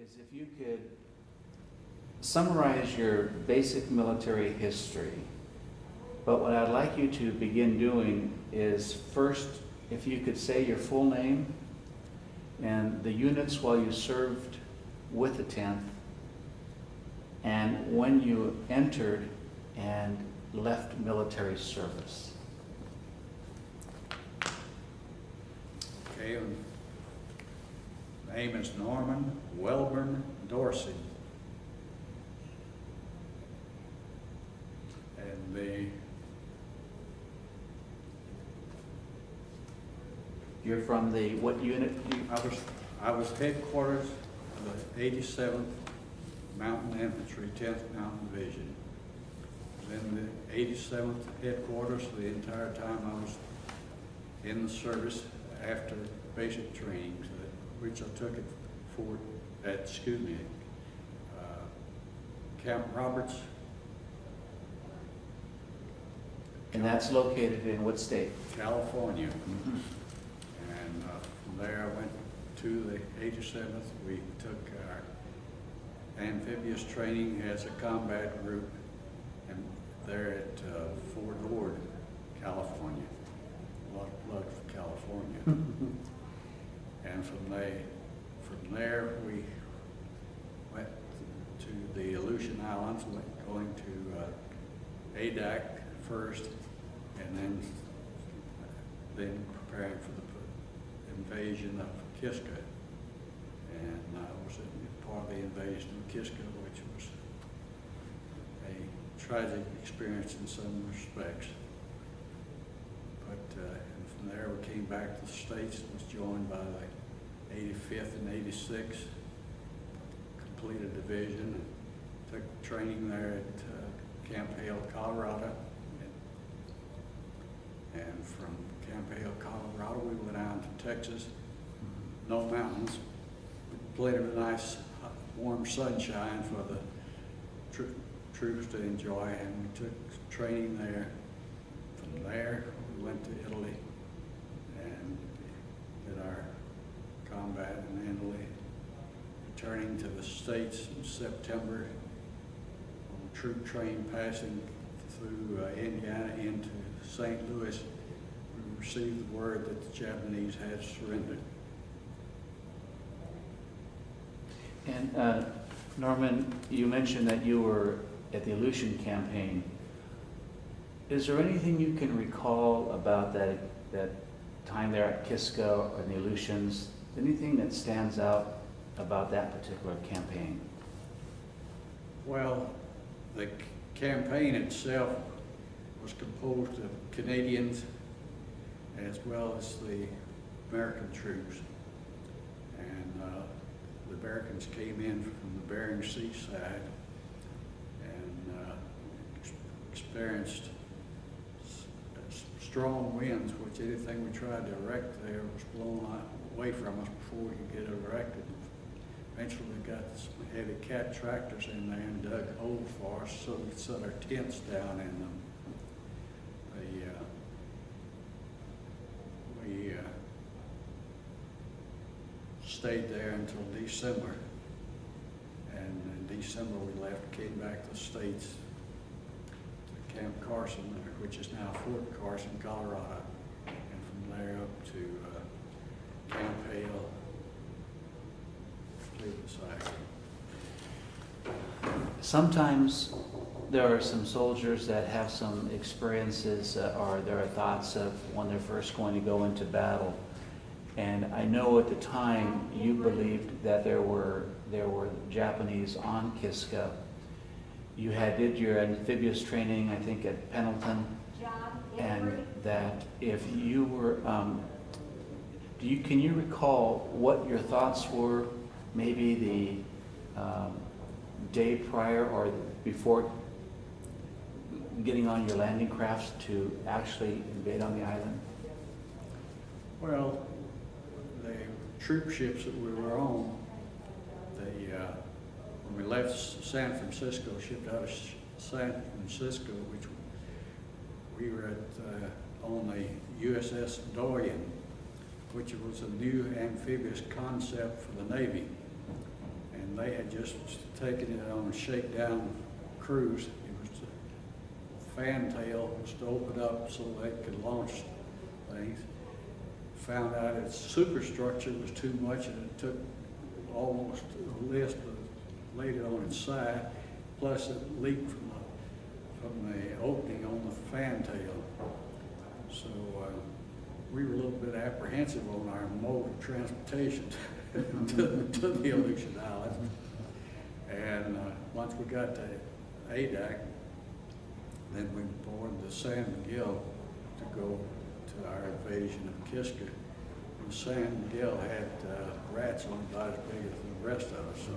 is if you could summarize your basic military history. But what I'd like you to begin doing is first, if you could say your full name and the units while you served with the 10th, and when you entered and left military service. Okay, my name is Norman Welburn Dorsey. And You're from the, what unit? I was headquarters of the 87th Mountain Infantry, 10th Mountain Division. I was in the 87th headquarters the entire time I was in the service after basic training, which I took at Camp Roberts. And that's located in what state? California. Mm-hmm. And from there I went to the 87th. We took our amphibious training as a combat group, and there at Fort Ord, California. A lot of blood for California. And from there we went to the Aleutian Islands, going to ADAC first, and then preparing for the invasion of Kiska. And I was part of the invasion of Kiska, which was a tragic experience in some respects. But and from there we came back to the States and was joined by the 85th and 86th, completed division, and took training there at Camp Hale, Colorado. And from Camp Hale, Colorado, we went out to Texas. No mountains, plenty of nice, warm sunshine for the troops to enjoy, and we took training there. From there, we went to Italy and did our combat in Italy. Returning to the States in September, on a troop train passing through Indiana into St. Louis, we received the word that the Japanese had surrendered. And Norman, you mentioned that you were at the Aleutian campaign. Is there anything you can recall about that time there at Kiska or the Aleutians? Anything that stands out about that particular campaign? Well, the campaign itself was composed of Canadians as well as the American troops. And the Americans came in from the Bering Sea side and experienced strong winds, which anything we tried to erect there was blown away from us before we could get it erected. Eventually we got some heavy cat tractors in there and dug holes for us so we could set our tents down in them. We stayed there until December, and in December we left, came back to the States to Camp Carson, which is now Fort Carson, Colorado, and from there up to Camp Hale, Sometimes there are some soldiers that have some experiences or there are thoughts of when they're first going to go into battle. And I know at the time you believed that there were Japanese on Kiska. You did your amphibious training, I think, at Pendleton, and that if you were, can you recall what your thoughts were, maybe the day prior or before getting on your landing crafts to actually invade on the island? Well, the troop ships that we were on, when we left San Francisco, shipped out of San Francisco, which we were on the USS Dorian, which was a new amphibious concept for the Navy. And they had just taken it on a shakedown cruise. It was the fantail was to open up so they could launch things. Found out its superstructure was too much, and it took almost a list, laid it on its side, plus it leaked from the opening on the fantail. So we were a little bit apprehensive on our mode of transportation to the Aleutian Islands. And once we got to ADAC, then we boarded the San Miguel to go to our invasion of Kiska. And San Miguel had rats on it about as big as the rest of us. So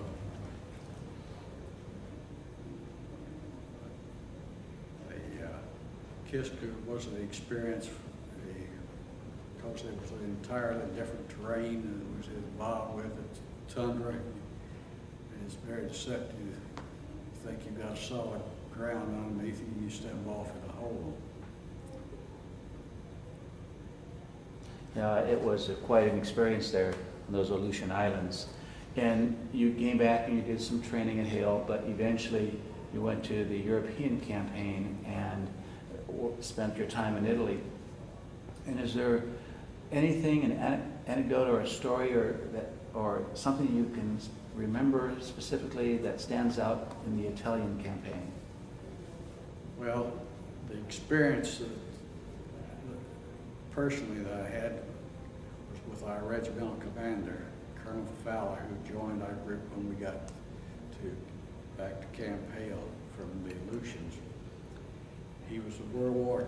Kiska was an experience because it was an entirely different terrain and it was involved with it. Tundra, and it's very deceptive. You think you've got solid ground underneath you and you step off in a hole. It was quite an experience there on those Aleutian Islands. And you came back and you did some training at Hale, but eventually you went to the European campaign and spent your time in Italy. And is there anything, an anecdote or a story or something you can remember specifically that stands out in the Italian campaign? Well, the experience personally that I had was with our regimental commander, Colonel Fowler, who joined our group when we got back to Camp Hale from the Aleutians. He was a World War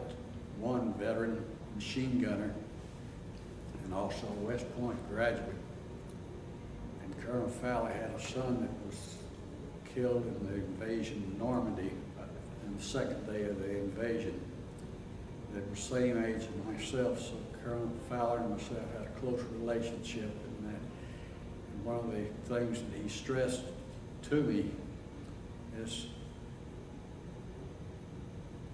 I veteran machine gunner and also a West Point graduate. And Colonel Fowler had a son that was killed in the invasion of Normandy on the second day of the invasion. They were the same age as myself, so Colonel Fowler and myself had a close relationship in that. And one of the things that he stressed to me is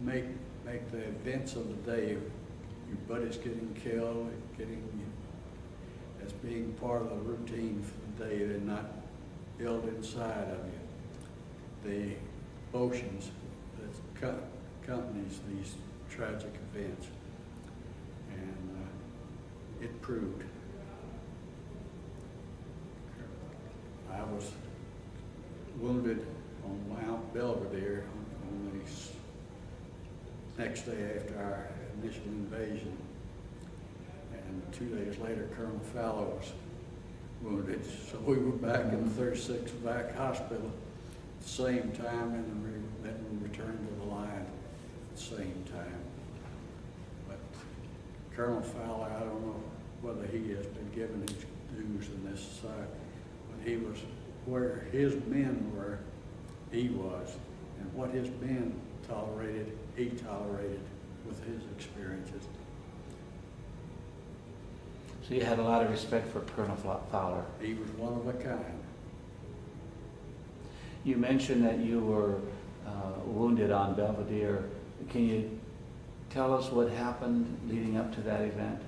make the events of the day, your buddies getting killed, as being part of the routine for the day. They're not built inside of you. The emotions that accompanies these tragic events, and it proved. I was wounded on Mount Belvedere on the next day after our initial invasion, and 2 days later Colonel Fowler was wounded, so we were back in the 36th Vac Hospital at the same time, and then we returned to the line at the same time. But Colonel Fowler, I don't know whether he has been given his dues in this side, but he was where his men were, he was, and what his men tolerated, he tolerated with his experiences. So you had a lot of respect for Colonel Fowler. He was one of a kind. You mentioned that you were wounded on Belvedere. Can you tell us what happened leading up to that event?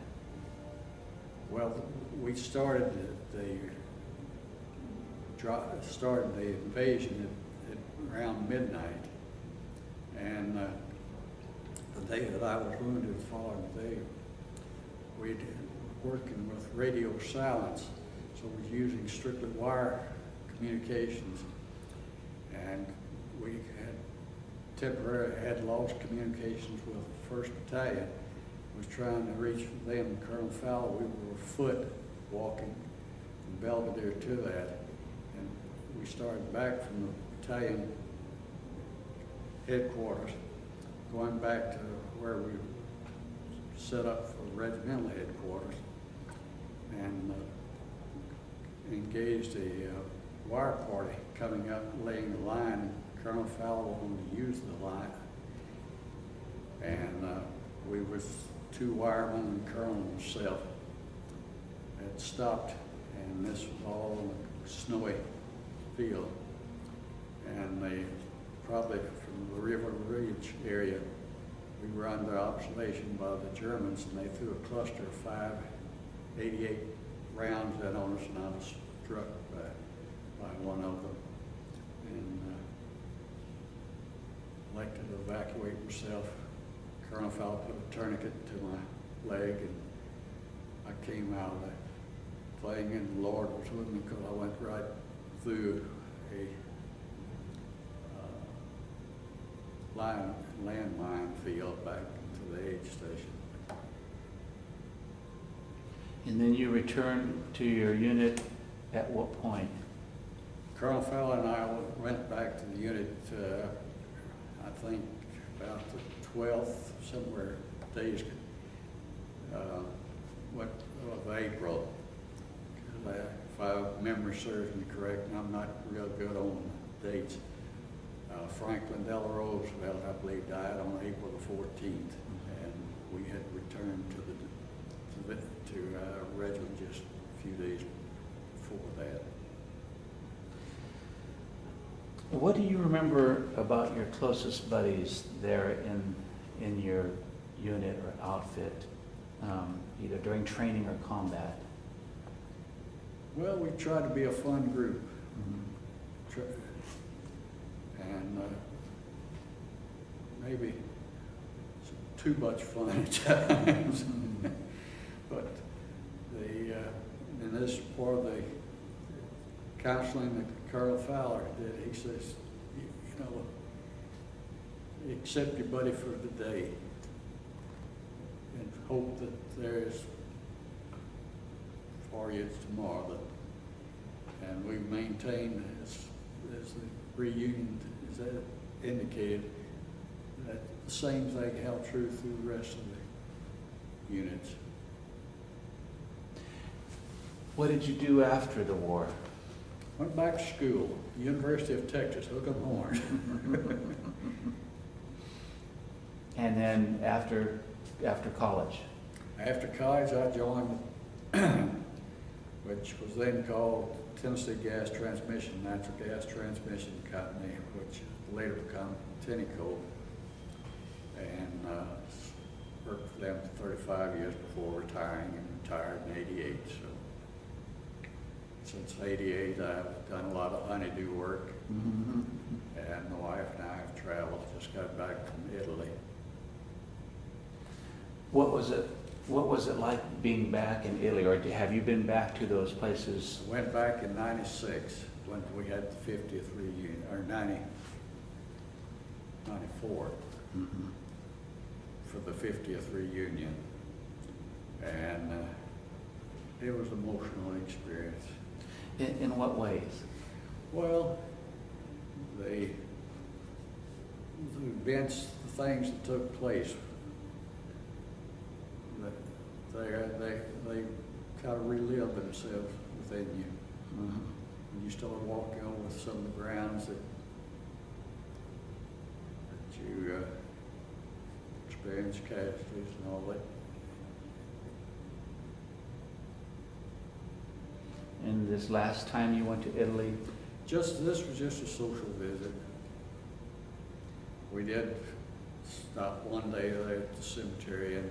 Well, we started the invasion at around midnight, and the day that I was wounded, the following day, we were working with radio silence, so we was using strictly wire communications, and we had temporarily lost communications with the 1st Battalion. Was trying to reach them, Colonel Fowler. We were afoot walking from Belvedere to that, and we started back from the battalion headquarters, going back to where we set up for regimental headquarters, and engaged a wire party coming up, laying the line. Colonel Fowler wanted to use the line, and we was 2 wiremen and Colonel himself had stopped, and this was all in a snowy field, and they probably from the Riva Ridge area, we were under observation by the Germans, and they threw a cluster of 5 88 rounds at on us, and I was struck by by one of them, and elected to evacuate myself. Colonel Fowler put a tourniquet to my leg, and I came out of the thing, and the Lord was with me because I went right through a landmine field back to the aid station. And then you returned to your unit at what point? Colonel Fowler and I went back to the unit, I think about the 12th, somewhere days of April. If my memory serves me correct, and I'm not real good on dates, Franklin Delano Roosevelt, I believe, died on April the 14th, and we had returned to our regiment just a few days before that. What do you remember about your closest buddies there in your unit or outfit, either during training or combat? Well, we tried to be a fun group. And maybe too much fun at times. But and this is part of the counseling that Colonel Fowler did. He says, you know, accept your buddy for the day and hope that there is for you tomorrow. And we maintained, as the reunion is indicated, that the same thing held true through the rest of the units. What did you do after the war? Went back to school, University of Texas, hook 'em horn. And then after college? After college, I joined, which was then called Tennessee Gas Transmission, Natural Gas Transmission Company, which later became Tenneco, and worked for them for 35 years before retiring, and retired in '88. So since '88, I've done a lot of honeydew work, and my wife and I have traveled. Just got back from Italy. What was it like being back in Italy, or have you been back to those places? I went back in '96 when we had the 50th reunion, or 94 for the 50th reunion, and it was an emotional experience. In what ways? Well, the events, the things that took place, they kind of relive themselves within you. When you start walking over some of the grounds that you experience casualties and all that. And this last time you went to Italy? This was just a social visit. We did stop one day there at the cemetery in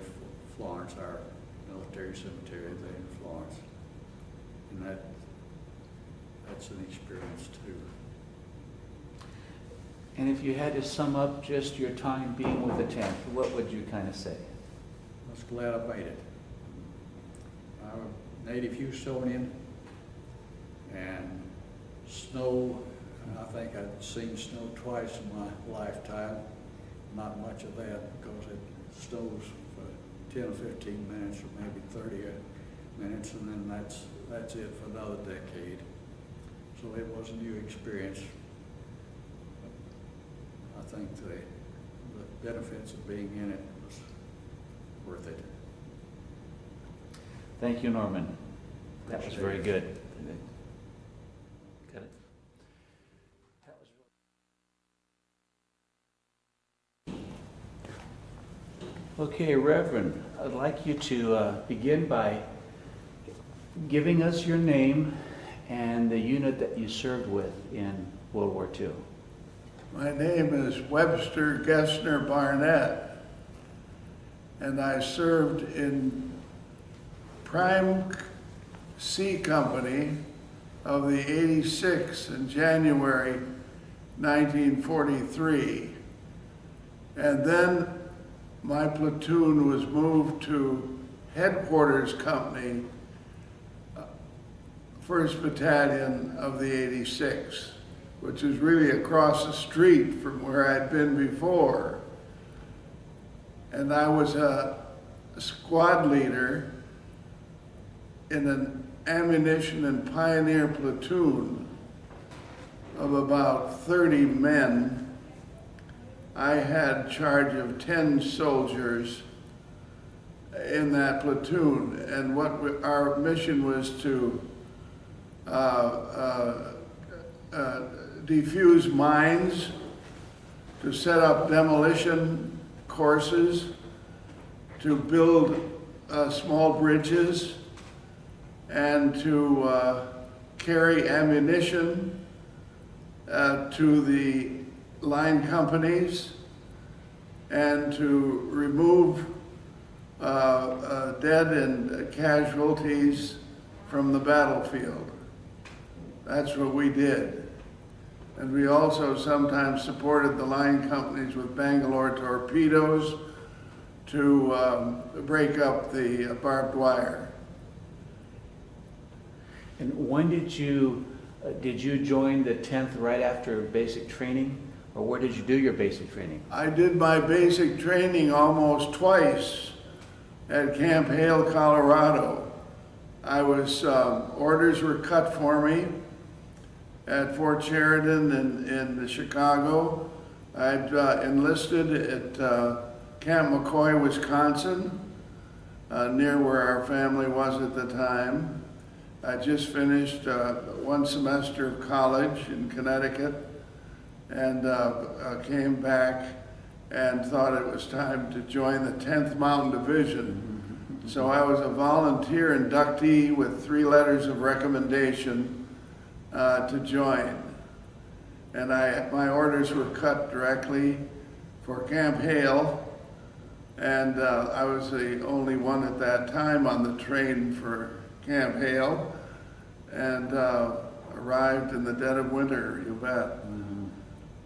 Florence, our military cemetery there in Florence. And that's an experience too. And if you had to sum up just your time being with the 10th, what would you kind of say? I was glad I made it. I'm a native Houstonian, and snow, I think I've seen snow twice in my lifetime. Not much of that because it snows for 10 or 15 minutes or maybe 30 minutes, and then that's it for another decade. So it was a new experience. I think the benefits of being in it was worth it. Thank you, Norman. That was very good. Got it. That was okay, Reverend, I'd like you to begin by giving us your name and the unit that you served with in World War II. My name is Webster Barnett, and I served in Prime C Company of the 86 in January 1943. And then my platoon was moved to headquarters company, 1st Battalion of the 86, which is really across the street from where I'd been before. And I was a squad leader in an ammunition and pioneer platoon of about 30 men. I had charge of 10 soldiers in that platoon, and our mission was to defuse mines, to set up demolition courses, to build small bridges, and to carry ammunition to the line companies, and to remove dead and casualties from the battlefield. That's what we did. And we also sometimes supported the line companies with Bangalore torpedoes to break up the barbed wire. And when did you join the 10th right after basic training? Or where did you do your basic training? I did my basic training almost twice at Camp Hale, Colorado. I was, orders were cut for me at Fort Sheridan in Chicago. I'd enlisted at Camp McCoy, Wisconsin, near where our family was at the time. I just finished 1 semester of college in Connecticut, and came back and thought it was time to join the 10th Mountain Division. So I was a volunteer inductee with 3 letters of recommendation to join. And my orders were cut directly for Camp Hale, and I was the only one at that time on the train for Camp Hale, and arrived in the dead of winter, you bet.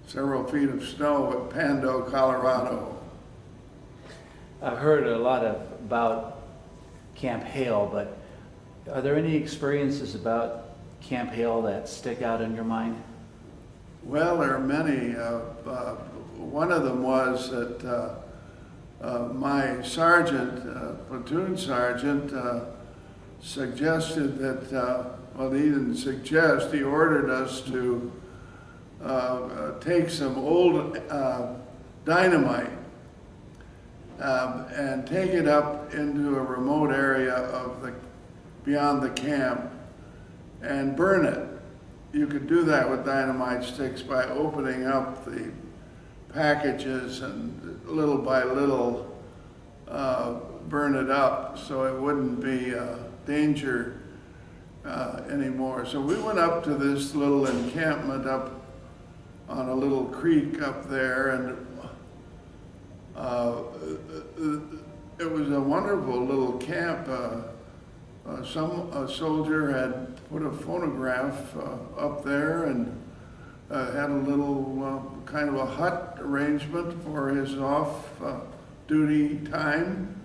Several feet of snow at Pando, Colorado. I've heard a lot about Camp Hale, but are there any experiences about Camp Hale that stick out in your mind? Well, there are many. One of them was that my sergeant, platoon sergeant, suggested that, well, he didn't suggest, he ordered us to take some old dynamite and take it up into a remote area beyond the camp and burn it. You could do that with dynamite sticks by opening up the packages and little by little burn it up so it wouldn't be a danger anymore. So we went up to this little encampment up on a little creek up there, and it was a wonderful little camp. A soldier had put a phonograph up there and had a little kind of a hut arrangement for his off-duty time.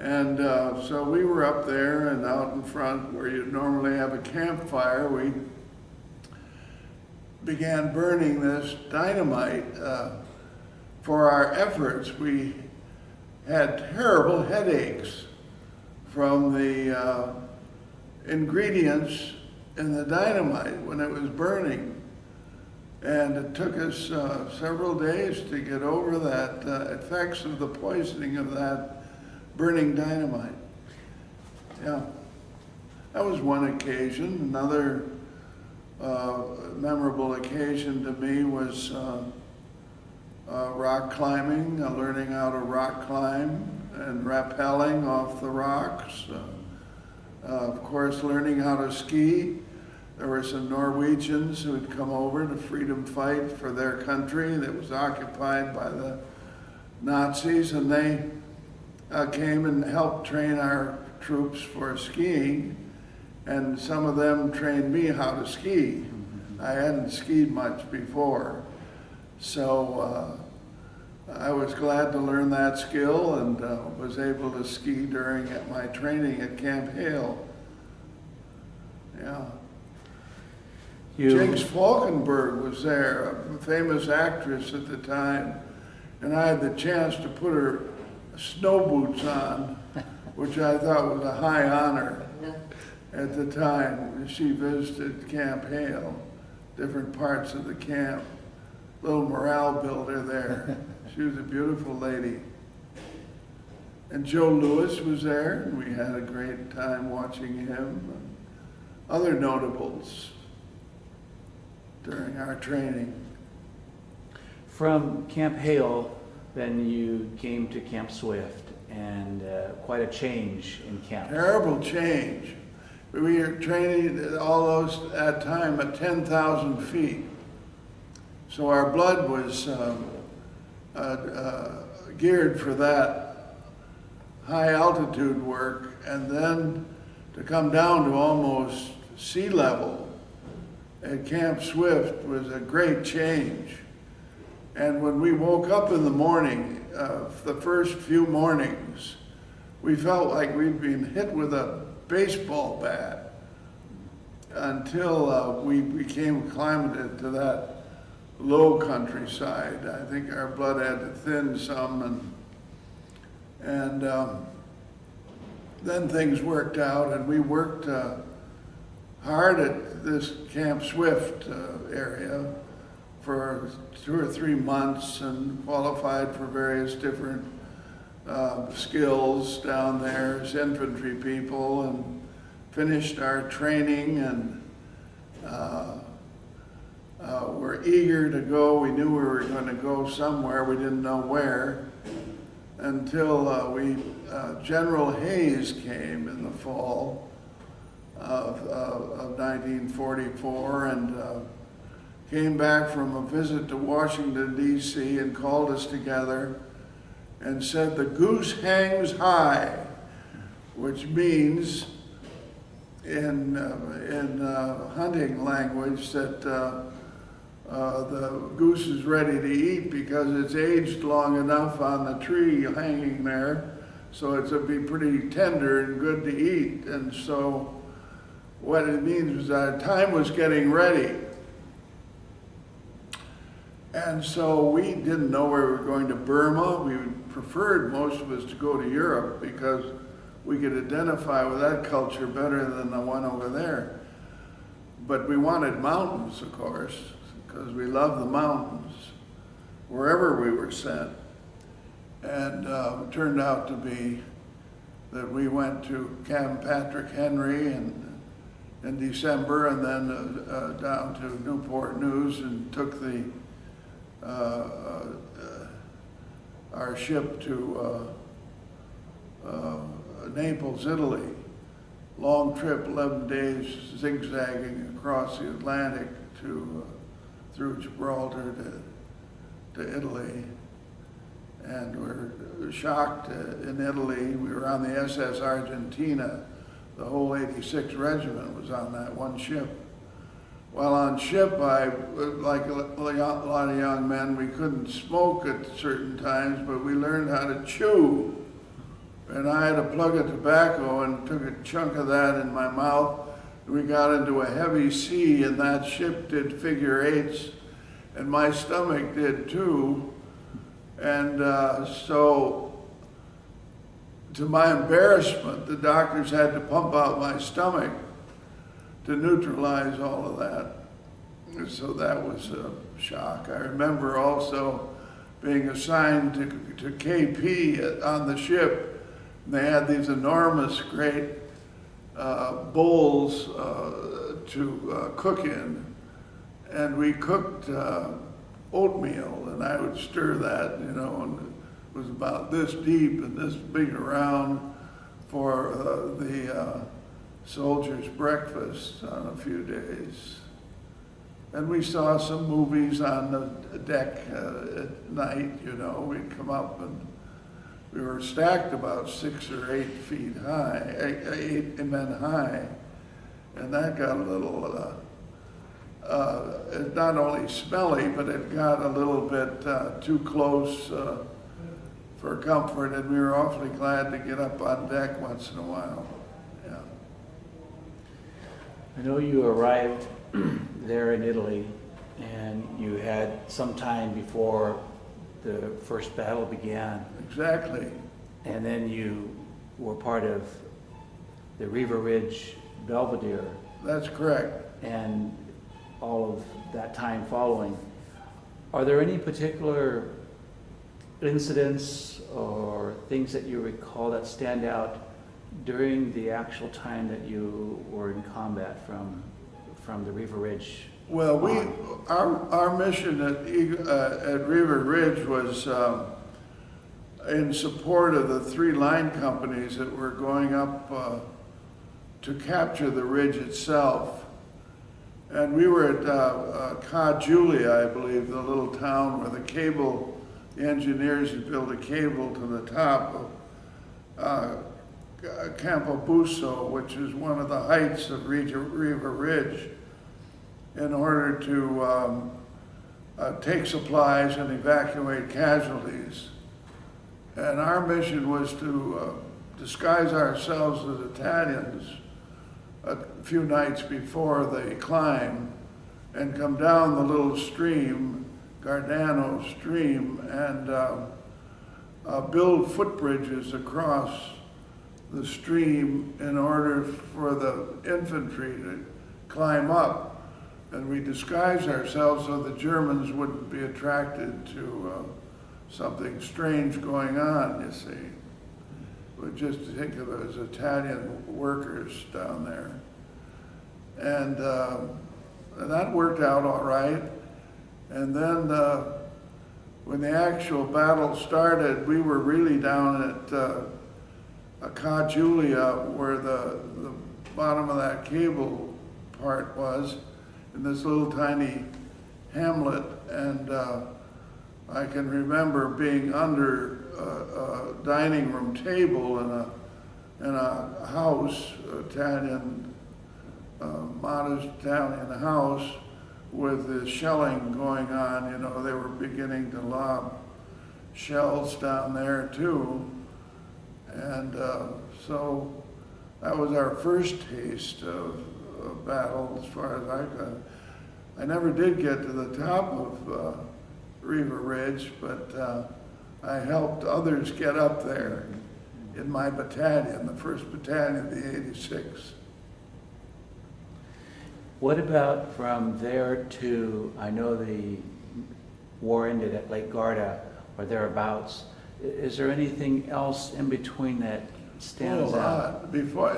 And so we were up there and out in front where you'd normally have a campfire. We began burning this dynamite for our efforts. We had terrible headaches from the ingredients in the dynamite when it was burning. And it took us several days to get over that effects of the poisoning of that burning dynamite. Yeah, that was one occasion. Another memorable occasion to me was rock climbing, learning how to rock climb and rappelling off the rocks. Of course, learning how to ski. There were some Norwegians who had come over to freedom fight for their country that was occupied by the Nazis, and they came and helped train our troops for skiing. And some of them trained me how to ski. I hadn't skied much before. So I was glad to learn that skill and was able to ski during my training at Camp Hale. Yeah. Jinx Falkenberg was there, a famous actress at the time, and I had the chance to put her snow boots on, which I thought was a high honor at the time. She visited Camp Hale, different parts of the camp, little morale builder there. She was a beautiful lady. And Joe Lewis was there, and we had a great time watching him. And other notables during our training. From Camp Hale, then you came to Camp Swift, and quite a change in camp. Terrible change. We were training all those at time at 10,000 feet. So our blood was geared for that high altitude work, and then to come down to almost sea level at Camp Swift was a great change. And when we woke up in the morning, the first few mornings, we felt like we'd been hit with a baseball bat until we became acclimated to that low countryside. I think our blood had to thin some, and then things worked out, and we worked hard at this Camp Swift area for 2 or 3 months and qualified for various different skills down there as infantry people, and finished our training, and we're eager to go. We knew we were going to go somewhere. We didn't know where until General Hayes came in the fall of 1944 and came back from a visit to Washington, D.C. and called us together and said, "The goose hangs high," which means in hunting language that the goose is ready to eat because it's aged long enough on the tree hanging there, so it'll be pretty tender and good to eat. And so what it means is our time was getting ready. And so we didn't know where we were going to Burma. We preferred, most of us, to go to Europe because we could identify with that culture better than the one over there. But we wanted mountains, of course, because we love the mountains, wherever we were sent. And it turned out to be that we went to Camp Patrick Henry in December, and then down to Newport News, and took our ship to Naples, Italy. Long trip, 11 days, zigzagging across the Atlantic through Gibraltar to Italy. And we're shocked in Italy. We were on the SS Argentina. The whole 86 Regiment was on that one ship. While on ship, like a lot of young men, we couldn't smoke at certain times, but we learned how to chew. And I had a plug of tobacco and took a chunk of that in my mouth. We got into a heavy sea, and that ship did figure eights, and my stomach did too. And so, to my embarrassment, the doctors had to pump out my stomach to neutralize all of that. And so that was a shock. I remember also being assigned to KP on the ship. They had these enormous, great bowls to cook in, and we cooked oatmeal, and I would stir that, and it was about this deep and this big around for the soldiers' breakfast on a few days. And we saw some movies on the deck at night. We'd come up, and we were stacked about 6 or 8 feet high, 8 men high. and that got a little, it not only smelly, but it got a little bit too close for comfort, and we were awfully glad to get up on deck once in a while. Yeah. I know you arrived there in Italy, and you had some time before the first battle began. Exactly. And then you were part of the Riva Ridge Belvedere, That's correct. and all of that time following. Are there any particular incidents or things that you recall that stand out during the actual time that you were in combat from the Riva Ridge? Well, on? our mission at Riva Ridge was in support of the 3 line companies that were going up to capture the ridge itself. And we were at Julia, I believe, the little town where the engineers had built a cable to the top of Camp Busso, which is one of the heights of Riva Ridge, in order to take supplies and evacuate casualties. And our mission was to disguise ourselves as Italians a few nights before the climb and come down the little stream, Gargano stream, and build footbridges across the stream in order for the infantry to climb up. And we disguised ourselves so the Germans wouldn't be attracted to something strange going on, you see. But just to think of it as Italian workers down there. And that worked out all right. And then when the actual battle started, we were really down at Julia, where the bottom of that cable part was, in this little tiny hamlet. And I can remember being under a dining room table in a house, modest Italian house, with the shelling going on. You know, they were beginning to lob shells down there too. And so that was our first taste of battle, as far as I got. I never did get to the top of Riva Ridge, but I helped others get up there in my battalion, the 1st Battalion of the 86. What about from there to, I know the war ended at Lake Garda or thereabouts. Is there anything else in between that stands out? Before,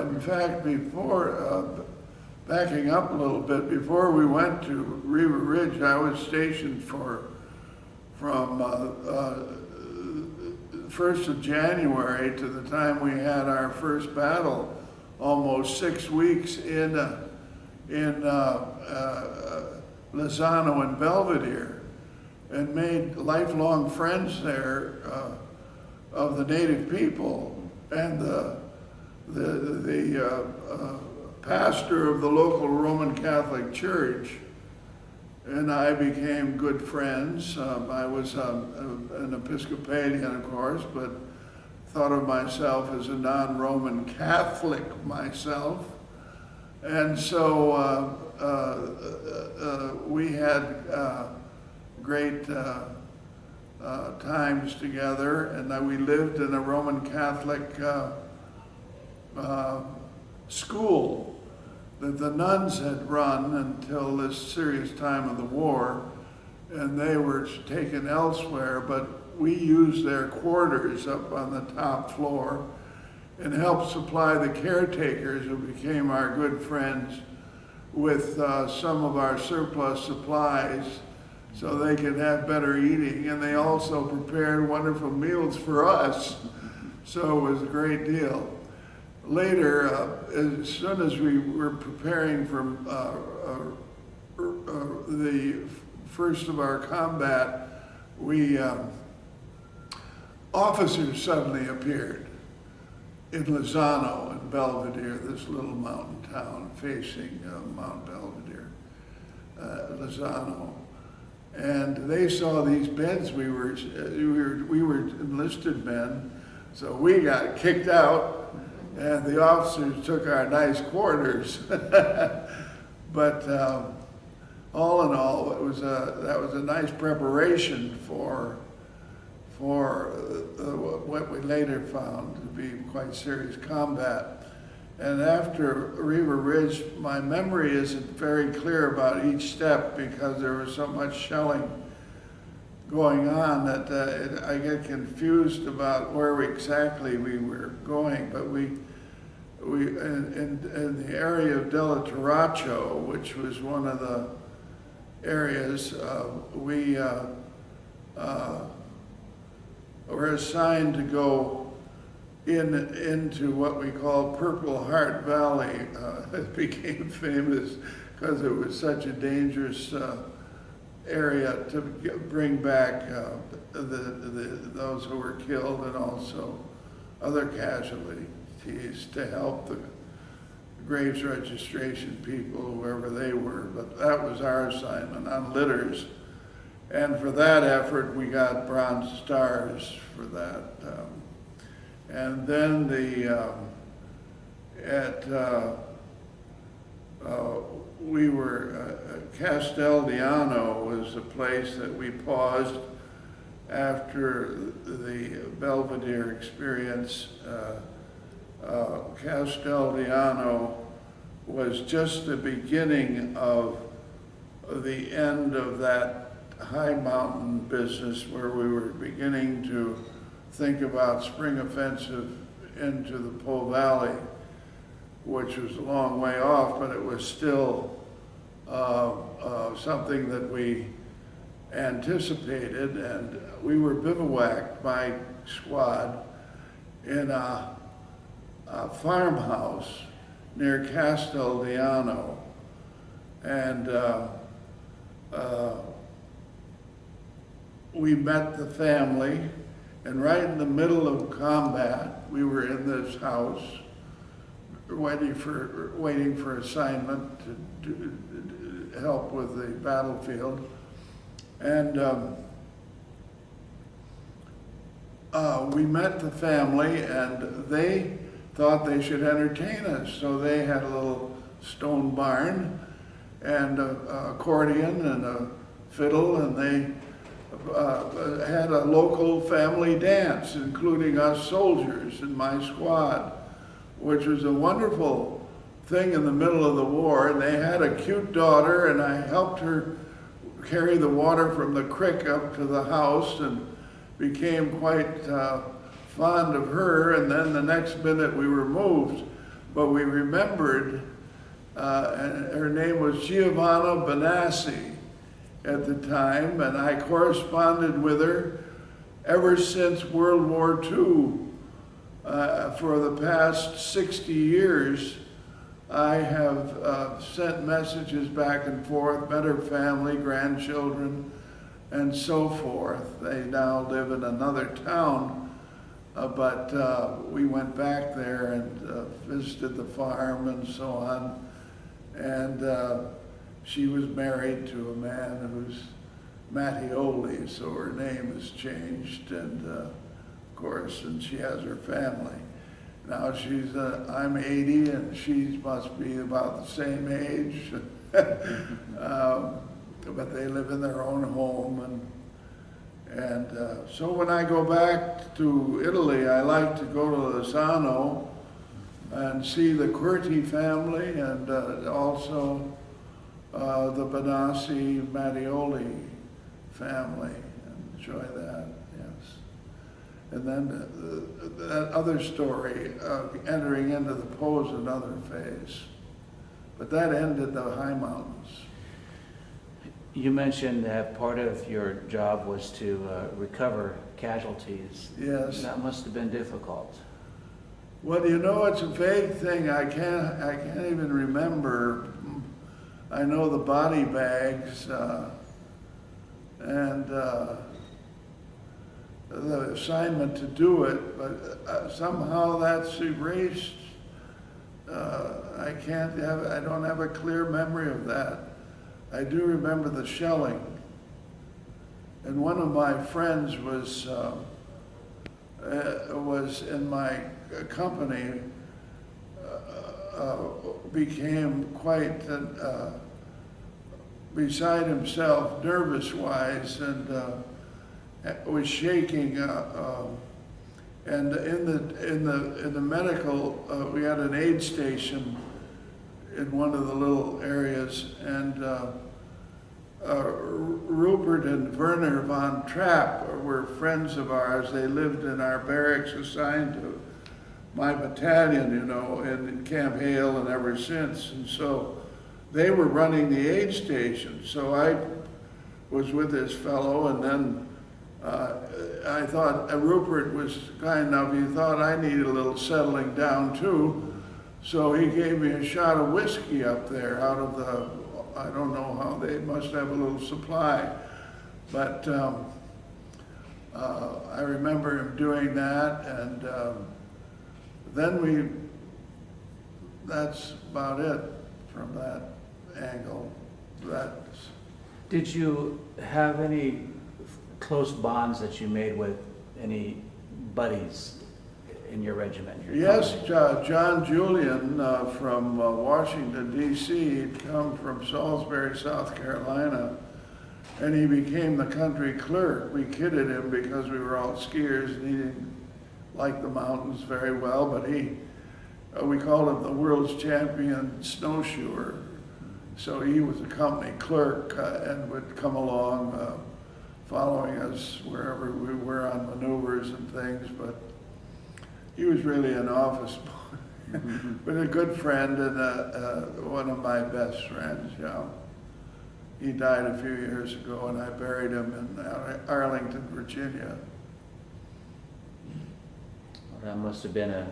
backing up a little bit, before we went to Riva Ridge, I was stationed from 1st of January to the time we had our first battle, almost 6 weeks in Lozano and Belvedere, and made lifelong friends there of the native people, and the pastor of the local Roman Catholic Church and I became good friends. I was an Episcopalian, of course, but thought of myself as a non-Roman Catholic myself. And so we had great times together, and we lived in a Roman Catholic school that the nuns had run until this serious time of the war, and they were taken elsewhere, but we used their quarters up on the top floor and helped supply the caretakers, who became our good friends, with some of our surplus supplies so they could have better eating, and they also prepared wonderful meals for us, so it was a great deal. Later, as soon as we were preparing for the first of our combat, officers suddenly appeared in Lozano, and Belvedere, this little mountain town facing Mount Belvedere, Lozano. And they saw these beds. We were enlisted men, so we got kicked out, and the officers took our nice quarters. But all in all, that was a nice preparation for what we later found to be quite serious combat. And after Riva Ridge, my memory isn't very clear about each step because there was so much shelling going on that I get confused about where exactly we were going. But we in the area of Del Taracho, which was one of the areas, we were assigned to go into what we call Purple Heart Valley. It became famous because it was such a dangerous area to bring back those who were killed and also other casualties to help the graves registration people, whoever they were. But that was our assignment on litters. And for that effort, we got Bronze Stars for that. And then we were, Casteldiano was a place that we paused after the Belvedere experience. Casteldiano was just the beginning of the end of that high mountain business where we were beginning to think about spring offensive into the Po Valley, which was a long way off, but it was still something that we anticipated. And we were bivouacked, my squad, in a farmhouse near Casteldiano. And we met the family, and right in the middle of combat, we were in this house waiting for assignment to help with the battlefield. And we met the family, and they thought they should entertain us. So they had a little stone barn and an accordion and a fiddle, and they had a local family dance, including us soldiers in my squad, which was a wonderful thing in the middle of the war. And they had a cute daughter, and I helped her carry the water from the creek up to the house and became quite fond of her. And then the next minute we were moved, but we remembered, and her name was Giovanna Benassi at the time, and I corresponded with her ever since World War II. For the past 60 years, I have sent messages back and forth, met her family, grandchildren, and so forth. They now live in another town, but we went back there and visited the farm and so on. And she was married to a man who's Mattioli, so her name has changed, and of course, and she has her family. Now she's, I'm 80, and she must be about the same age, but they live in their own home. And so when I go back to Italy, I like to go to Lozano and see the Curti family, and also the Benassi Mattioli family, and enjoy that, yes. And then that other story, entering into the Po, is another phase. But that ended the high mountains. You mentioned that part of your job was to recover casualties. Yes. That must have been difficult. Well, you know, it's a vague thing. I can't even remember. I know the body bags and the assignment to do it, but somehow that's erased I don't have a clear memory of that. I do remember the shelling. And one of my friends was in my company, became quite beside himself, nervous-wise, and was shaking. And in the medical, we had an aid station in one of the little areas, and Rupert and Werner von Trapp were friends of ours. They lived in our barracks assigned to my battalion, you know, in Camp Hale and ever since. And so they were running the aid station. So I was with this fellow, and then I thought Rupert was kind enough, he thought I needed a little settling down too. So he gave me a shot of whiskey up there out of the, I don't know how, they must have a little supply. But I remember him doing that, and then that's about it from that angle. Did you have any close bonds that you made with any buddies in your regiment? Yes, John Julian from Washington, D.C. He'd come from Salisbury, South Carolina, and he became the country clerk. We kidded him because we were all skiers, and he didn't like the mountains very well, but we called him the world's champion snowshoer. So he was a company clerk and would come along following us wherever we were on maneuvers and things, but he was really an office boy, but a good friend and one of my best friends, yeah. He died a few years ago, and I buried him in Arlington, Virginia. Well, that must have been a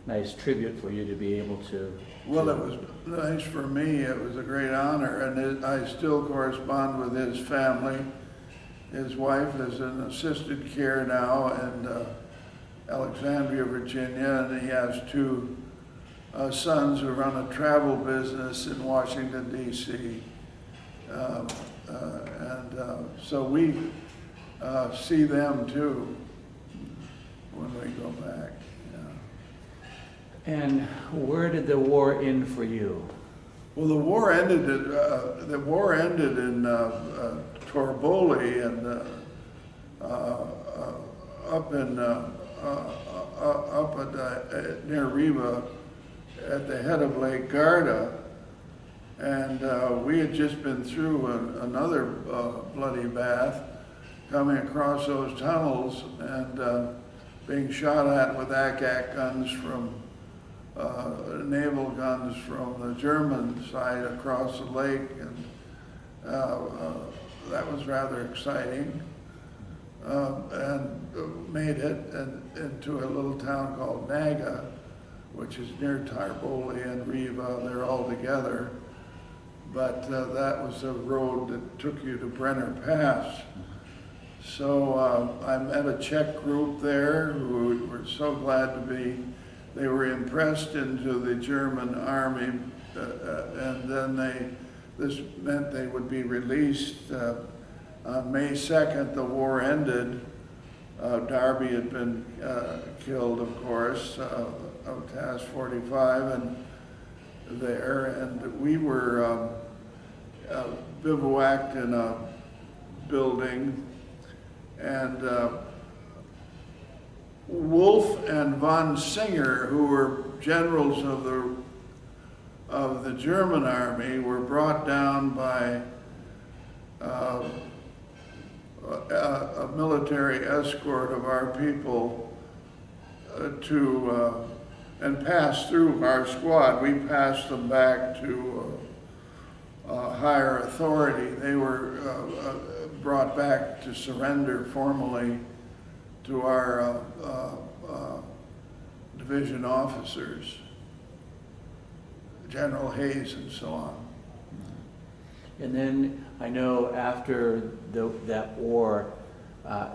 nice tribute for you to be able to. Well, it was nice for me. It was a great honor, and I still correspond with his family. His wife is in assisted care now in Alexandria, Virginia, and he has two sons who run a travel business in Washington, D.C. So we see them too when we go back. Yeah. And where did the war end for you? Well, the war ended in Torboli and near Riva at the head of Lake Garda, and we had just been through another bloody bath, coming across those tunnels and being shot at with ack-ack guns from naval guns from the German side across the lake, and that was rather exciting. And made it into a little town called Naga, which is near Torboli and Riva. They're all together. But that was the road that took you to Brenner Pass. So I met a Czech group there who were so glad to be. They were impressed into the German army, and then this meant they would be released. On May 2nd, the war ended. Darby had been killed, of course, of Task 45, and we were bivouacked in a building, and Wolf and von Singer, who were generals of the German army, were brought down by a military escort of our people and passed through our squad. We passed them back to higher authority. They were brought back to surrender formally to our division officers, General Hayes and so on. And then I know after that war,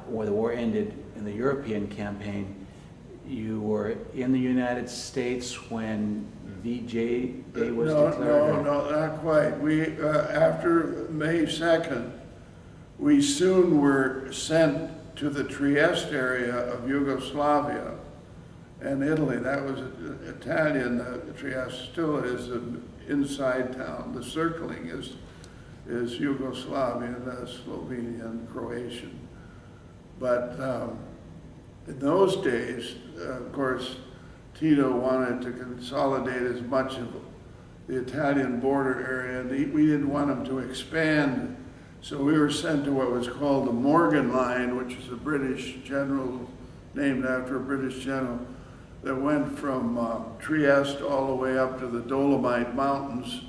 where the war ended in the European campaign, you were in the United States when VJ Day was No, declared? no, not quite. We, after May 2nd, we soon were sent to the Trieste area of Yugoslavia and Italy. That was Italian. Trieste still is an inside town. The circling is Yugoslavian, Slovenian, Croatian. But in those days, of course, Tito wanted to consolidate as much of the Italian border area, and we didn't want him to expand. So we were sent to what was called the Morgan Line, which is a British general, named after a British general, that went from Trieste all the way up to the Dolomite Mountains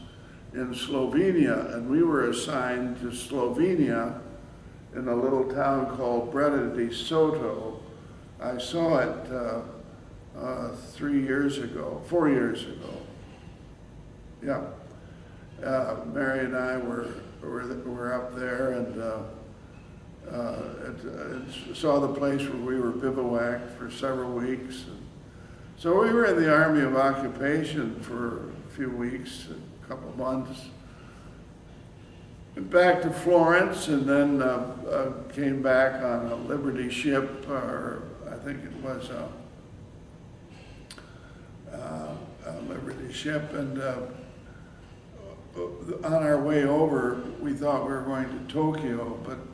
in Slovenia. And we were assigned to Slovenia in a little town called Breda de Soto. I saw it 4 years ago. Yeah. Mary and I were up there and saw the place where we were bivouacked for several weeks. So we were in the Army of Occupation for a few weeks, a couple of months. Went back to Florence and then came back on a Liberty ship, or I think it was a Liberty ship, and on our way over, we thought we were going to Tokyo, but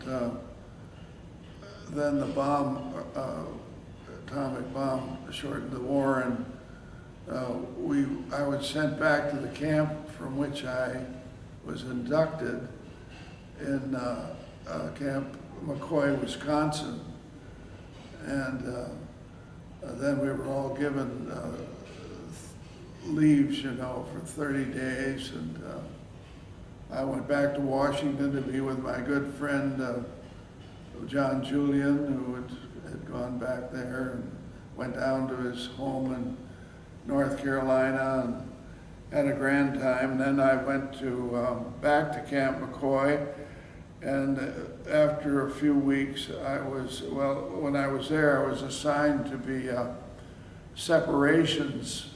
then the bomb, atomic bomb, shortened the war, and I was sent back to the camp from which I was inducted in Camp McCoy, Wisconsin, and then we were all given leaves, for 30 days, and I went back to Washington to be with my good friend John Julian, who had gone back there and went down to his home in North Carolina and had a grand time. Then I went back to Camp McCoy, and after a few weeks, when I was there, I was assigned to be a separations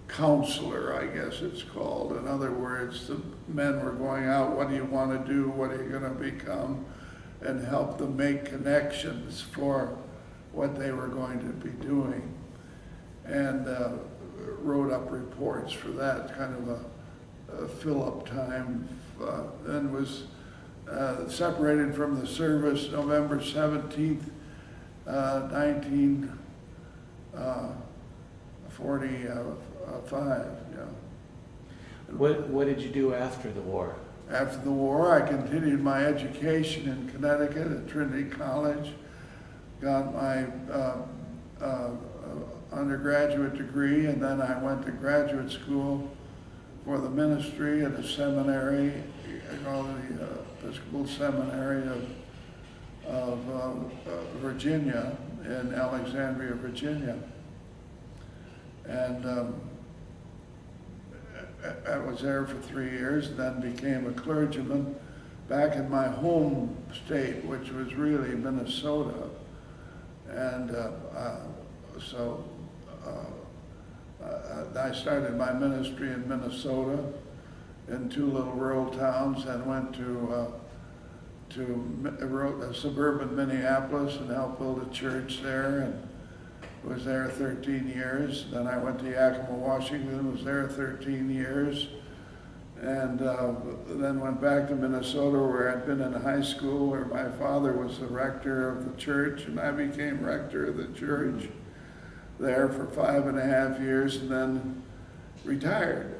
counselor, I guess it's called. In other words, the men were going out, what do you want to do, what are you going to become, and help them make connections for what they were going to be doing. And wrote up reports for that, kind of a fill-up time. Then was separated from the service November 17th, 1945, yeah. What did you do after the war? After the war, I continued my education in Connecticut at Trinity College, got my undergraduate degree, and then I went to graduate school for the ministry at a seminary, called the Episcopal Seminary of Virginia, in Alexandria, Virginia. And I was there for 3 years, then became a clergyman back in my home state, which was really Minnesota. And I started my ministry in Minnesota in 2 little rural towns, and went to suburban Minneapolis and helped build a church there, and was there 13 years. Then I went to Yakima, Washington, was there 13 years. And then went back to Minnesota, where I'd been in high school, where my father was the rector of the church, and I became rector of the church there for 5.5 years, and then retired.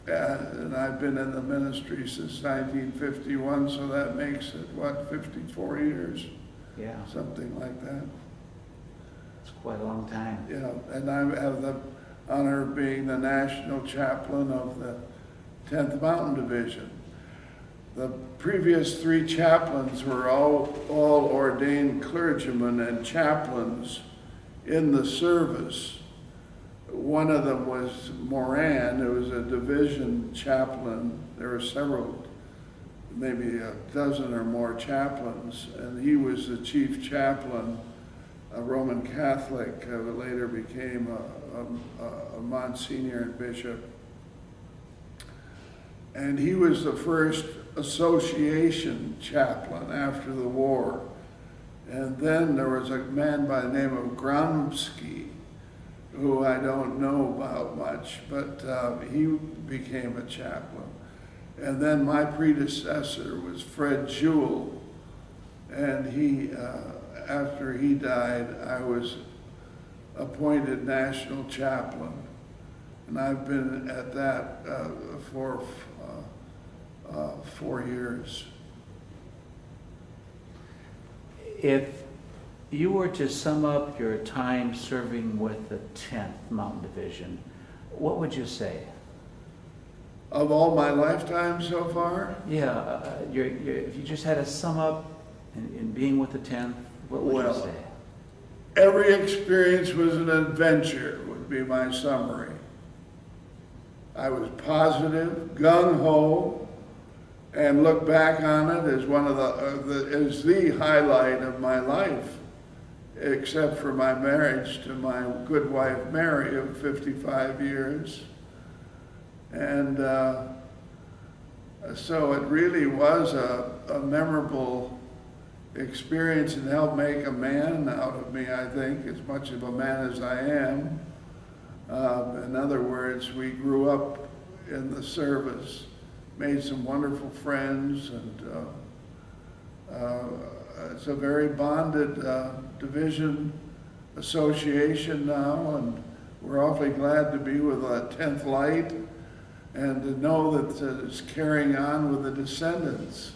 And I've been in the ministry since 1951, so that makes it, 54 years? Yeah, Something like that. it's quite a long time. Yeah, and I have the honor of being the national chaplain of the 10th Mountain Division. The previous 3 chaplains were all ordained clergymen and chaplains in the service. One of them was Moran, who was a division chaplain. There were several, maybe a dozen or more chaplains, and he was the chief chaplain a Roman Catholic, but later became a Monsignor and bishop. And he was the first association chaplain after the war. And then there was a man by the name of Gromsky, who I don't know about much, but he became a chaplain. And then my predecessor was Fred Jewell, and he, after he died, I was appointed national chaplain. And I've been at that for 4 years. If you were to sum up your time serving with the 10th Mountain Division, what would you say? Of all my lifetime so far? Yeah, if you just had to sum up in being with the 10th, what would you say? Every experience was an adventure, would be my summary. I was positive, gung-ho, and look back on it as one of as the highlight of my life, except for my marriage to my good wife Mary of 55 years. And so it really was a memorable experience and helped make a man out of me, I think, as much of a man as I am. In other words, we grew up in the service, made some wonderful friends, and it's a very bonded division association now, and we're awfully glad to be with 10th Light and to know that it's carrying on with the descendants.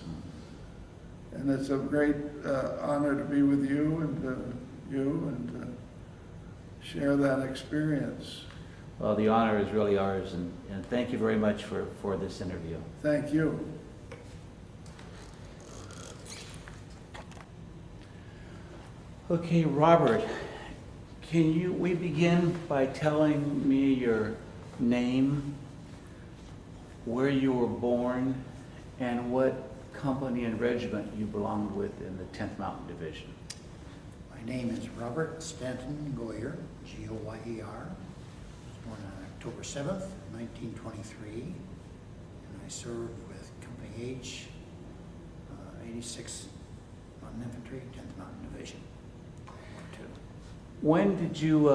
And it's a great honor to be with you and share that experience. Well, the honor is really ours, and thank you very much for this interview. Thank you. Okay, Robert, we begin by telling me your name, where you were born, and what company and regiment you belonged with in the 10th Mountain Division? My name is Robert Stanton Goyer, G-O-Y-E-R. I was born on October 7th, 1923, and I served with Company H, 86th Mountain Infantry, 10th Mountain Division, World War II. When did you,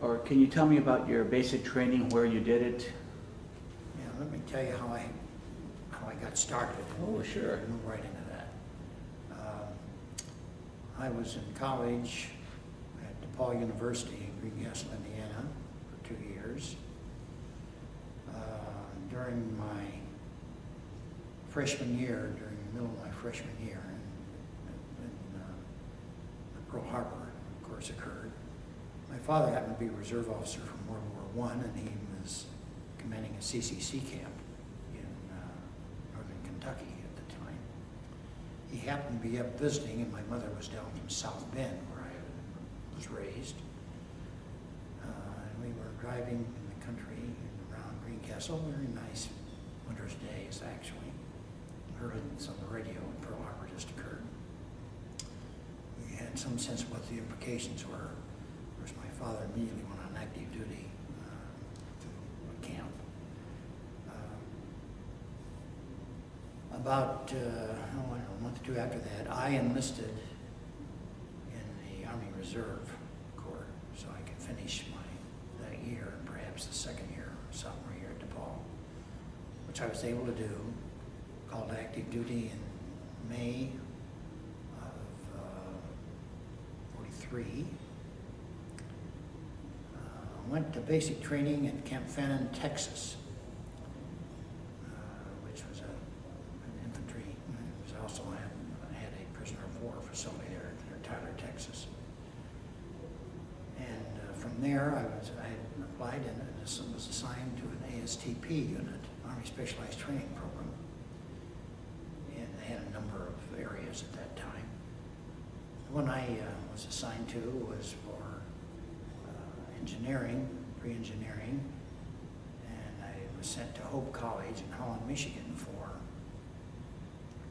or can you tell me about your basic training, where you did it? Yeah, let me tell you how I got started. Oh, sure. Move right into that. I was in college at DePaul University in Greencastle, Indiana, for 2 years. During my freshman year, during the middle of my freshman year, the Pearl Harbor, of course, occurred. My father happened to be a reserve officer from World War I, and he was commanding a CCC camp in northern Kentucky at the time. He happened to be up visiting, and my mother was down from South Bend, where I was raised. And we were driving in the country around Greencastle, very nice winter's days, actually. Heard it on the radio, and Pearl Harbor just occurred. We had some sense of what the implications were. Of course, my father immediately went on active duty to a camp. About a month or two after that, I enlisted in the Army Reserve Corps so I could finish that year, and perhaps the second year, sophomore year at DePaul, which I was able to do. Called active duty in May of 43. Went to basic training at Camp Hale, Texas, which was an infantry. It was also had a prisoner of war facility there in Tyler, Texas. And from there, I applied and was assigned to an ASTP unit, Army Specialized Training Program. And they had a number of areas at that time. The one I was assigned to was for engineering, pre-engineering, and I was sent to Hope College in Holland, Michigan for,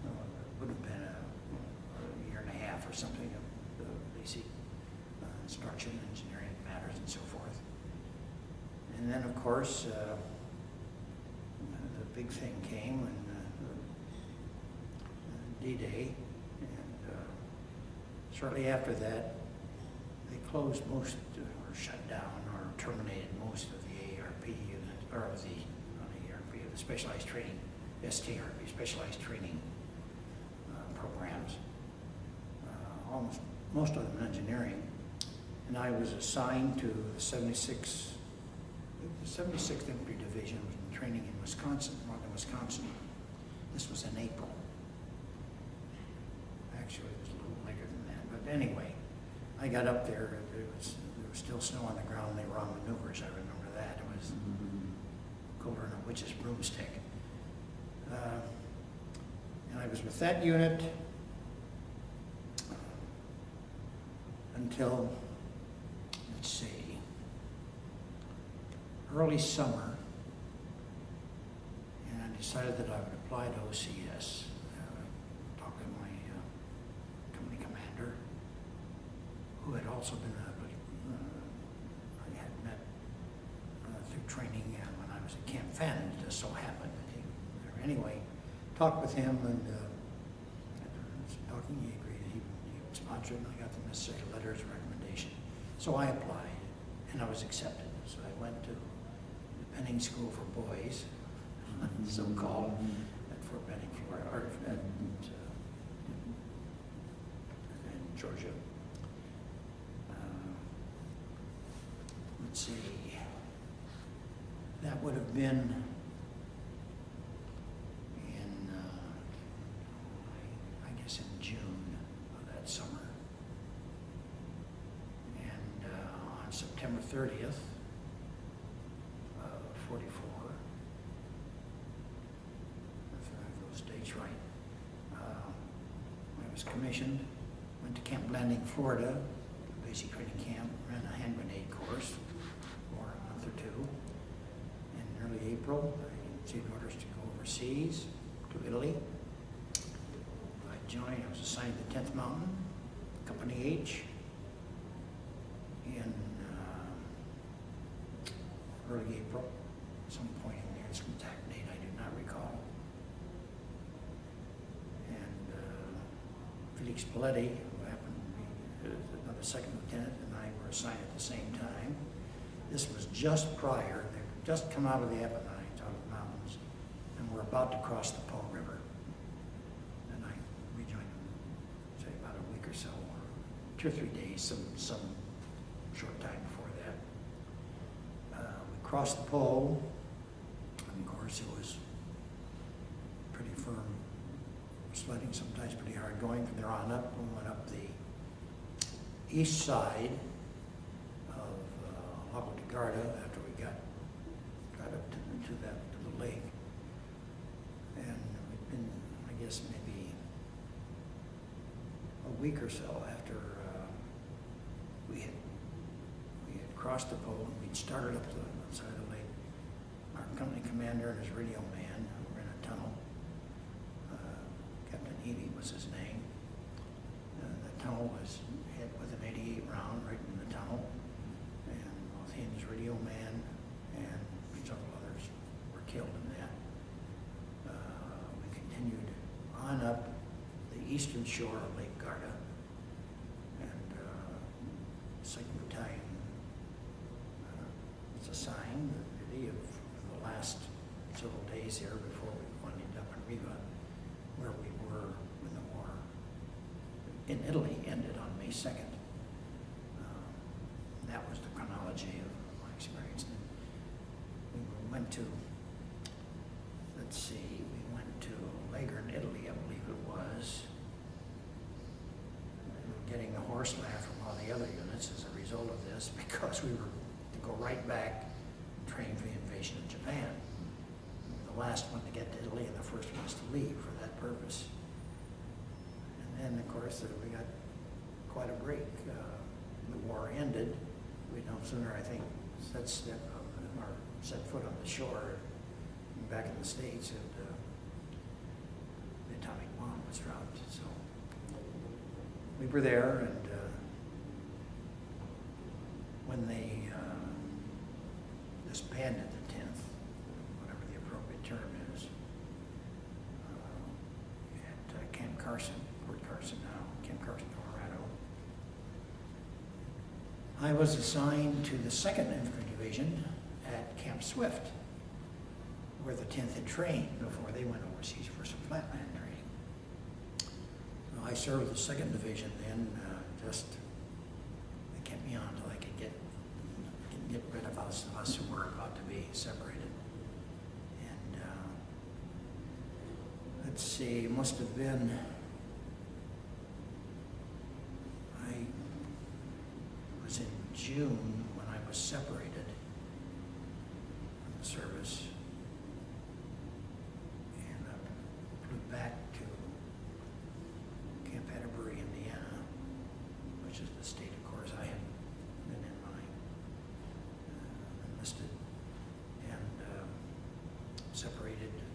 it would have been a year and a half or something of basic construction, engineering matters, and so forth. And then, of course, the big thing came when D-Day, and shortly after that, they closed most, or shut down, or terminated most of the ARP unit, or of the, not ARP, of the specialized training, STRP, specialized training programs. Almost, most of them engineering. And I was assigned to the 76th Infantry Division, was in training in Wisconsin, northern Wisconsin. This was in April. Actually, it was a little later than that, but anyway, I got up there, there was still snow on the ground, they were on maneuvers, I remember that. It was colder than a witch's broomstick. And I was with that unit until, let's see, early summer, and I decided that I would apply to OCS. Talked to my company commander, who had also been I had met through training when I was at Camp Hale. It just so happened that he was there. Anyway, talked with him, and after talking, he agreed that he would sponsor it, and I got the necessary letters of recommendation. So I applied, and I was accepted. So I went to the Penning School for Boys, so-called, at Fort Benning, Florida, or in Georgia. Let's see, that would have been in, I guess in June of that summer. And on September 30th of 44, if I have those dates right, I was commissioned, went to Camp Landing, Florida, basic training camp, ran a hand grenade course for a month or two. In early April, I received orders to go overseas to Italy. I was assigned to the 10th Mountain, Company H, in early April, some point in there, some exact date I do not recall. And Felix Paletti, who happened to be another second lieutenant, and I were assigned at the same time. This was just prior, they'd just come out of the Apennines, out of the mountains, and were about to cross the Po River. And I rejoined them, say about a week or so, or 2 or 3 days, some short time before that. We crossed the Po, and of course it was pretty firm sledding, sometimes pretty hard going. From there on up, we went up the east side of Lago di Garda after we got up to the lake. And we'd been, I guess, maybe a week or so after we had crossed the Po, and we'd started up the side of the lake. Our company commander and his radio man were in a tunnel. Captain Eby was his name. The tunnel was hit with an 88 round right in the tunnel, and both he and his radio man and several others were killed in that. We continued on up the eastern shore of Lake Garda, and Second Battalion was assigned the duty of the last several days here before we wound up in Riva, where we were when the war in Italy ended on May 2nd. That was the chronology of my experience. And we went to, let's see, we went to Leghorn, Italy, I believe it was. We were getting a horse laugh from all the other units as a result of this, because we were to go right back and train for the invasion of Japan. The last one to get to Italy and the first ones to leave for that purpose. And then, of course, we got quite a break. The war ended. We no sooner, I think, set foot on the shore back in the States, and the atomic bomb was dropped. So we were there, and when they disbanded the 10th, whatever the appropriate term is, at Camp Carson, Fort Carson now, Camp Carson, Colorado, I was assigned to the 2nd Infantry Division at Camp Swift, where the 10th had trained before they went overseas for some flatland training. So I served the 2nd Division then, they kept me on until I could get rid of us who were about to be separated. And let's see, it must have been, I was in June when I was separated from the service. And I flew back to Camp Hale, Indiana, which is the state, of course, I had been in my enlisted, and separated in,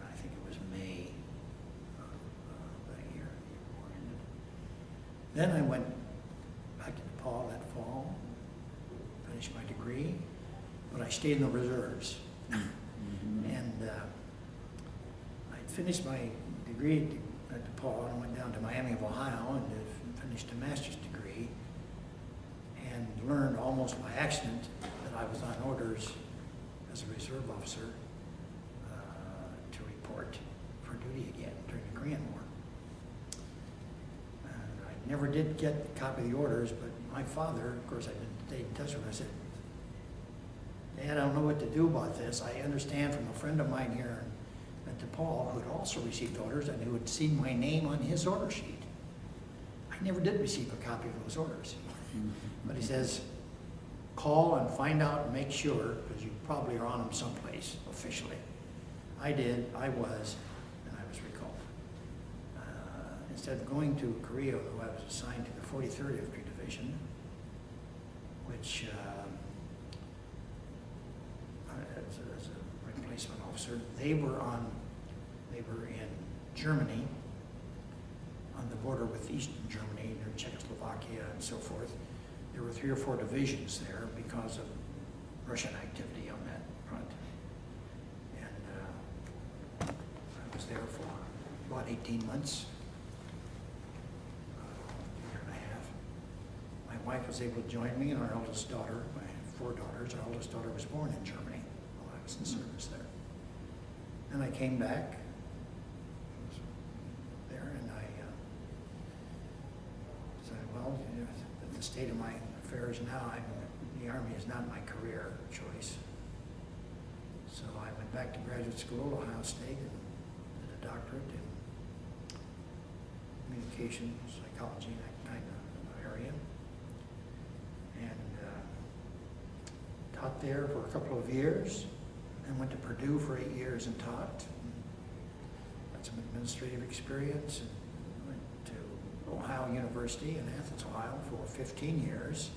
I think it was May of that year, the war ended. Then I went back to DePaul that fall, finished my degree, but I stayed in the reserves. And I finished my degree at DePaul and went down to Miami of Ohio and finished a master's degree, and learned almost by accident that I was on orders as a reserve officer to report for duty again during the Korean War. And I never did get a copy of the orders, but my father, of course, I've been stayed in touch with him. I said, Dad, I don't know what to do about this. I understand from a friend of mine here at DePaul who had also received orders and who had seen my name on his order sheet. I never did receive a copy of those orders. But he says, call and find out and make sure, because you probably are on them someplace officially. I did, I was, and I was recalled. Instead of going to Korea, though, I was assigned to the 43rd Infantry Division, which as a replacement officer, they were in Germany, on the border with Eastern Germany, near Czechoslovakia and so forth. There were 3 or 4 divisions there because of Russian activity on that front. And I was there for about 18 months, a year and a half. My wife was able to join me, and our eldest daughter, I had 4 daughters, our eldest daughter was born in Germany while I was in service there. And I came back there, and I said, well, you know, the state of my affairs now, the Army is not my career choice. So I went back to graduate school at Ohio State and did a doctorate in communication, psychology, that kind of area. And taught there for a couple of years, and went to Purdue for 8 years and taught. Got some administrative experience, and went to Ohio University in Athens, Ohio for 15 years.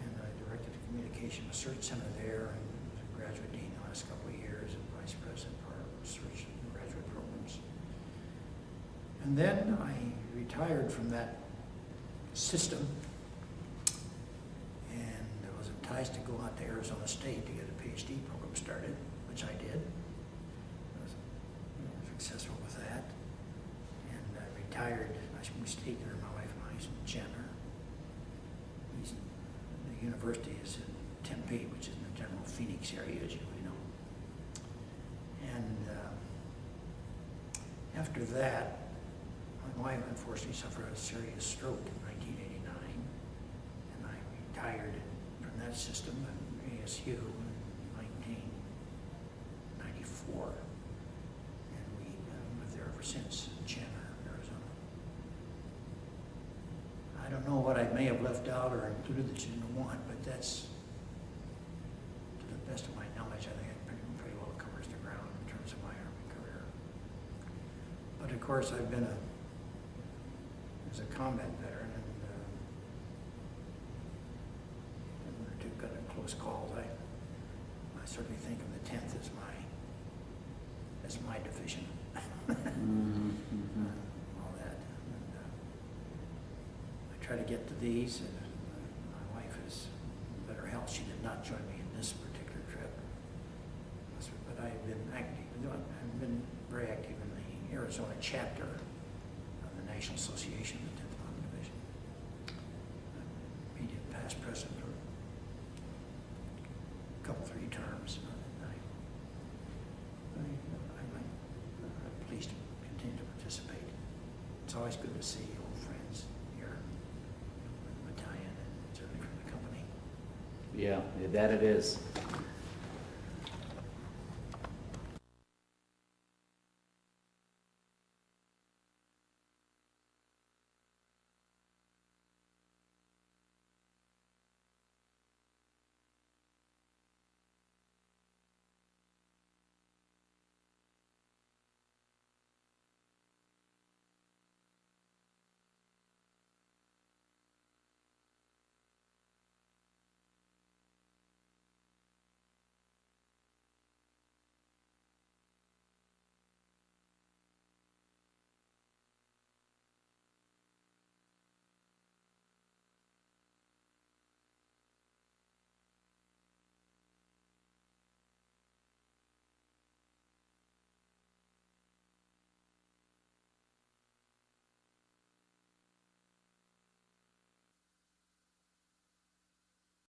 And I directed the communication research center there, and was a graduate dean the last couple of years, and vice president for our research and graduate programs. And then I retired from that system, and I was enticed to go out to Arizona State to get a PhD program started, which I did. I was successful with that. And I retired. We stayed there, my wife and I, in Chandler. The university is in Tempe, which is in the general Phoenix area, as you know. And after that, my wife unfortunately suffered a serious stroke in 1989, and I retired from that system at ASU in 1994, and we lived there ever since, in Chandler, Arizona. I don't know what I may have left out or included that you didn't want, but that's, to the best of my knowledge, I think it pretty well covers the ground in terms of my Army career. But of course, I've been as a combat veteran, and one or 2 got in close calls. I certainly think of the 10th as my division. All that. And, I try to get to these, and my wife is else. She did not join me in this particular trip. But I've been active, I've been very active in the Arizona chapter of the National Association of the 10th Bomb Division. Immediate past president for a couple, 3 terms. I'm pleased to continue to participate. It's always good to see old friends here in the battalion and certainly from the company. Yeah, that it is.